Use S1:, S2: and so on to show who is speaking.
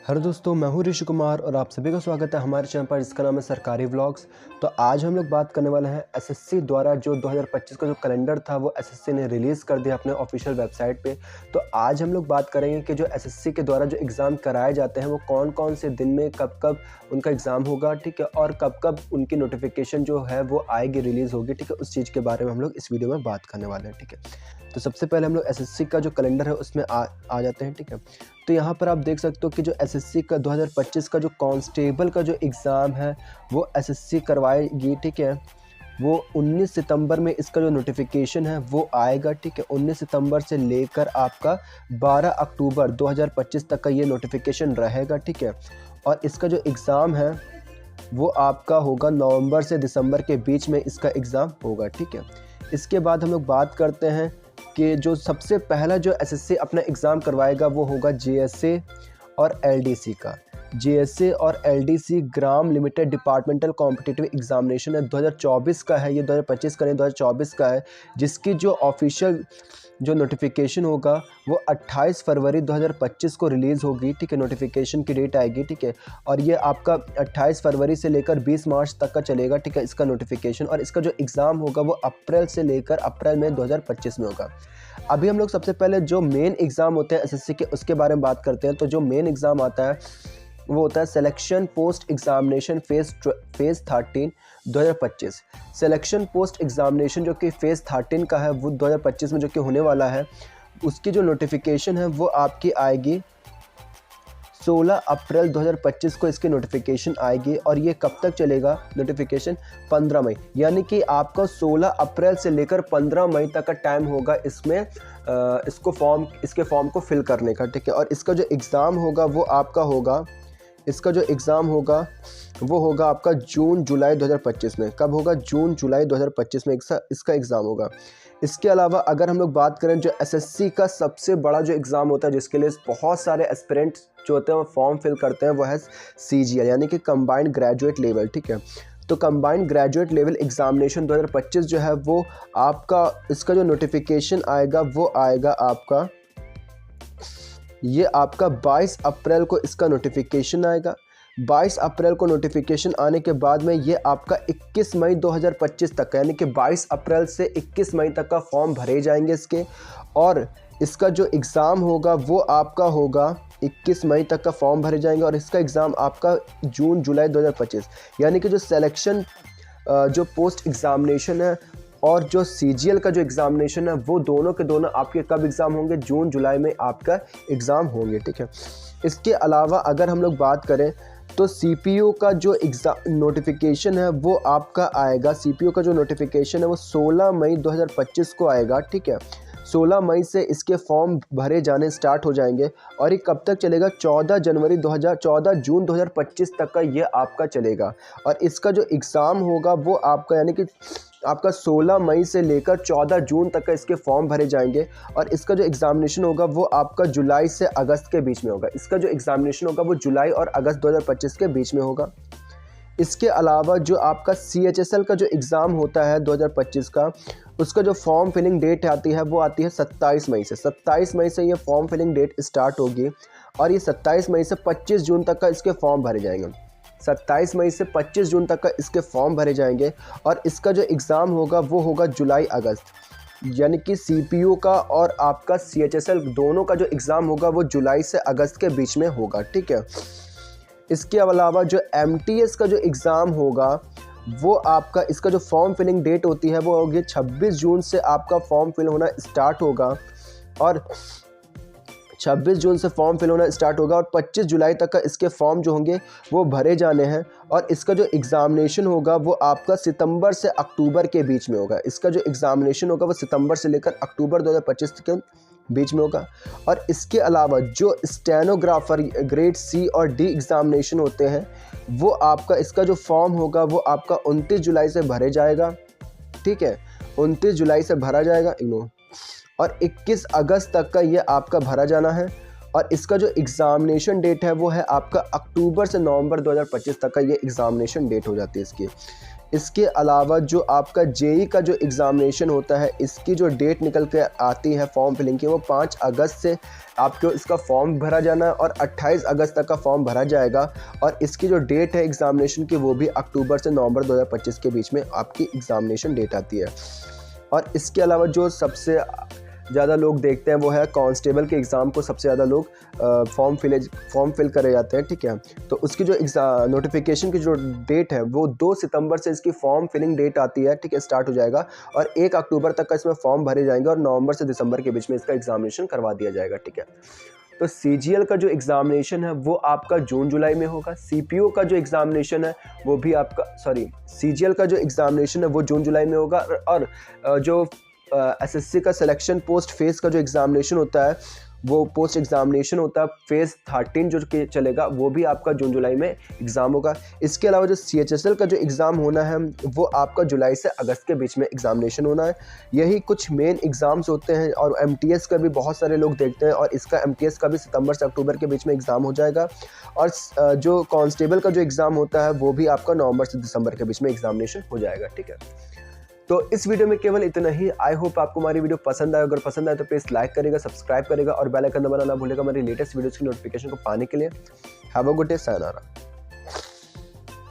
S1: Hello दोस्तों, मैं हूं ऋषि कुमार और आप सभी का स्वागत है हमारे चैनल पर जिसका नाम है सरकारी व्लॉग्स। तो आज हम लोग बात करने वाले हैं एसएससी द्वारा जो 2025 का जो कैलेंडर था वो एसएससी ने रिलीज़ कर दिया अपने ऑफिशियल वेबसाइट पे। तो आज हम लोग बात करेंगे कि जो एसएससी के द्वारा जो एग्ज़ाम कराए जाते हैं वो कौन कौन से दिन में कब कब उनका एग्ज़ाम होगा, ठीक है, और कब कब उनकी नोटिफिकेशन जो है वो आएगी, रिलीज़ होगी, ठीक है। उस चीज़ के बारे में हम लोग इस वीडियो में बात करने वाले हैं, ठीक है। तो सबसे पहले हम लोग एसएससी का जो कैलेंडर है उसमें आ जाते हैं, ठीक है। तो यहाँ पर आप देख सकते हो कि जो एसएससी का 2025 का जो कांस्टेबल का जो एग्ज़ाम है वो एसएससी करवाएगी, ठीक है। वो 19 सितंबर में इसका जो नोटिफिकेशन है वो आएगा, ठीक है। 19 सितंबर से लेकर आपका 12 अक्टूबर 2025 तक का ये नोटिफिकेशन रहेगा, ठीक है। और इसका जो एग्ज़ाम है वो आपका होगा नवंबर से दिसंबर के बीच में इसका एग्ज़ाम होगा, ठीक है। इसके बाद हम लोग बात करते हैं कि जो सबसे पहला जो एसएससी अपना एग्ज़ाम करवाएगा वो होगा जेएसए और एलडीसी का। जेएसए और एलडीसी ग्राम लिमिटेड डिपार्टमेंटल कॉम्पिटिटिव एग्जामिनेशन है, 2024 का है, ये 2025 का नहीं 2024 का है, जिसकी जो ऑफिशियल जो नोटिफिकेशन होगा वो 28 फरवरी 2025 को रिलीज़ होगी, ठीक है। नोटिफिकेशन की डेट आएगी, ठीक है। और ये आपका 28 फरवरी से लेकर 20 मार्च तक का चलेगा, ठीक है, इसका नोटिफिकेशन। और इसका जो एग्ज़ाम होगा वो अप्रैल से लेकर अप्रैल में 2025 में होगा। अभी हम लोग सबसे पहले जो मेन एग्ज़ाम होते हैं एसएससी के उसके बारे में बात करते हैं। तो जो मेन एग्ज़ाम आता है वो होता है selection post examination phase 13 2025। Selection post examination जो कि फेज़ 13 का है वो 2025 में जो कि होने वाला है, उसकी जो नोटिफिकेशन है वो आपकी आएगी 16 अप्रैल 2025 को इसकी नोटिफिकेशन आएगी। और ये कब तक चलेगा नोटिफिकेशन? 15 मई, यानी कि आपका 16 अप्रैल से लेकर 15 मई तक का टाइम होगा इसमें इसके फॉर्म को फिल करने का, ठीक है। और इसका जो एग्ज़ाम होगा वो आपका होगा, इसका जो एग्ज़ाम होगा वो होगा आपका जून जुलाई 2025 में। कब होगा? जून जुलाई 2025 में इसका एग्ज़ाम होगा। इसके अलावा अगर हम लोग बात करें जो एसएससी का सबसे बड़ा जो एग्ज़ाम होता है जिसके लिए बहुत सारे एस्पिरेंट्स जो होते हैं वो फॉर्म फिल करते हैं, वो है सीजीएल यानी कि कंबाइंड ग्रेजुएट लेवल, ठीक है। तो कंबाइंड ग्रेजुएट लेवल एग्ज़ामिनेशन 2025 जो है वो आपका, इसका जो नोटिफिकेशन आएगा वो आएगा आपका, ये आपका 22 अप्रैल को इसका नोटिफिकेशन आएगा। 22 अप्रैल को नोटिफिकेशन आने के बाद में ये आपका 21 मई 2025 तक का, यानी कि 22 अप्रैल से 21 मई तक का फॉर्म भरे जाएंगे इसके। और इसका जो एग्ज़ाम होगा वो आपका होगा 21 मई तक का फॉर्म भरे जाएंगे। और इसका एग्ज़ाम आपका जून जुलाई 2025, यानी कि जो सिलेक्शन जो पोस्ट एग्ज़ामिनेशन है और जो सीजीएल का जो एग्ज़ामिनेशन है वो दोनों के दोनों आपके कब एग्ज़ाम होंगे? जून जुलाई में आपका एग्ज़ाम होंगे, ठीक है। इसके अलावा अगर हम लोग बात करें तो सीपीयू का जो एग्ज़ाम नोटिफिकेशन है वो आपका आएगा, सीपीयू का जो नोटिफिकेशन है वो 16 मई 2025 को आएगा, ठीक है। 16 मई से इसके फॉर्म भरे जाने स्टार्ट हो जाएंगे। और ये कब तक चलेगा? 14 जून 2025 तक का ये आपका चलेगा। और इसका जो एग्ज़ाम होगा वो आपका, यानी कि आपका 16 मई से लेकर 14 जून तक का इसके फॉर्म भरे जाएंगे। और इसका जो एग्ज़ामिनेशन होगा वो आपका जुलाई से अगस्त के बीच में होगा। इसका जो एग्ज़ामिनेशन होगा वो जुलाई और अगस्त 2025 के बीच में होगा। इसके अलावा जो आपका सीएचएसएल का जो एग्ज़ाम होता है 2025 का, उसका जो फॉर्म फिलिंग डेट आती है वो आती है 27 मई से। 27 मई से ये फॉर्म फिलिंग डेट स्टार्ट होगी और ये 27 मई से 25 जून तक का इसके फॉर्म भरे जाएंगे। 27 मई से 25 जून तक का इसके फॉर्म भरे जाएंगे। और इसका जो एग्ज़ाम होगा वो होगा जुलाई अगस्त, यानी कि सीपीयू का और आपका सीएचएसएल दोनों का जो एग्ज़ाम होगा वो जुलाई से अगस्त के बीच में होगा, ठीक है। इसके अलावा जो एमटीएस का जो एग्ज़ाम होगा वो आपका, इसका जो फॉर्म फिलिंग डेट होती है वो होगी 26 जून से आपका फॉर्म फिल होना स्टार्ट होगा। और 26 जून से फॉर्म फिल होना स्टार्ट होगा और 25 जुलाई तक का इसके फॉर्म जो होंगे वो भरे जाने हैं। और इसका जो एग्ज़ामिनेशन होगा वो आपका सितंबर से अक्टूबर के बीच में होगा। इसका जो एग्ज़ामिनेशन होगा वो सितंबर से लेकर अक्टूबर 2025 के बीच में होगा। और इसके अलावा जो स्टेनोग्राफर ग्रेड सी और डी एग्ज़ामिनेशन होते हैं वो आपका, इसका जो फॉर्म होगा वो आपका 29 जुलाई से भरे जाएगा, ठीक है। 29 जुलाई से भरा जाएगा और 21 अगस्त तक का ये आपका भरा जाना है। और इसका जो एग्ज़ामिनेशन डेट है वो है आपका अक्टूबर से नवंबर 2025 तक का ये एग्ज़ामिनेशन डेट हो जाती है इसकी। इसके अलावा जो आपका जेई का जो एग्ज़ामिनेशन होता है, इसकी जो डेट निकल के आती है फॉर्म फिलिंग की, वो 5 अगस्त से आपको इसका फॉर्म भरा जाना है और 28 अगस्त तक का फॉर्म भरा जाएगा। और इसकी जो डेट है एग्ज़ामिनेशन की, वो भी अक्टूबर से नवंबर 2025 के बीच में आपकी एग्ज़ामिनेशन डेट आती है। और इसके अलावा जो सबसे ज़्यादा लोग देखते हैं वो है कांस्टेबल के एग्ज़ाम को सबसे ज़्यादा लोग फॉर्म फिल करे जाते हैं, ठीक है। तो उसकी जो नोटिफिकेशन की जो डेट है वो 2 सितंबर से इसकी फॉर्म फिलिंग डेट आती है, ठीक है, स्टार्ट हो जाएगा। और 1 अक्टूबर तक का इसमें फॉर्म भरे जाएंगे और नवंबर से दिसंबर के बीच में इसका एग्ज़ामिनेशन करवा दिया जाएगा, ठीक है। तो सीजीएल का जो एग्ज़ामिनेशन है वो आपका जून जुलाई में होगा। सीपीओ का जो एग्ज़ामिनेशन है वो भी आपका सीजीएल का जो एग्ज़ामिनेशन है वो जून जुलाई में होगा। और जो एसएससी का सिलेक्शन पोस्ट फेज़ का जो एग्ज़ामिनेशन होता है, वो पोस्ट एग्ज़ामिनेशन होता है फेज़ 13 जो कि चलेगा, वो भी आपका जून जुलाई में एग्ज़ाम होगा। इसके अलावा जो सीएचएसएल का जो एग्ज़ाम होना है वो आपका जुलाई से अगस्त के बीच में एग्ज़ामिनेशन होना है। यही कुछ मेन एग्ज़ाम्स होते हैं। और एमटीएस का भी बहुत सारे लोग देखते हैं और इसका एमटीएस का भी सितंबर से अक्टूबर के बीच में एग्ज़ाम हो जाएगा। और जो कांस्टेबल का जो एग्ज़ाम होता है वो भी आपका नवंबर से दिसंबर के बीच में एग्ज़ामिनेशन हो जाएगा, ठीक है। तो इस वीडियो में केवल इतना ही। आई होप आपको हमारी वीडियो पसंद आए। अगर पसंद आए तो प्लीज़ लाइक करेगा, सब्सक्राइब करेगा और बेल आइकन दबाना ना भूलेगा हमारी लेटेस्ट वीडियोस की नोटिफिकेशन को पाने के लिए। Have a good day, sayonara.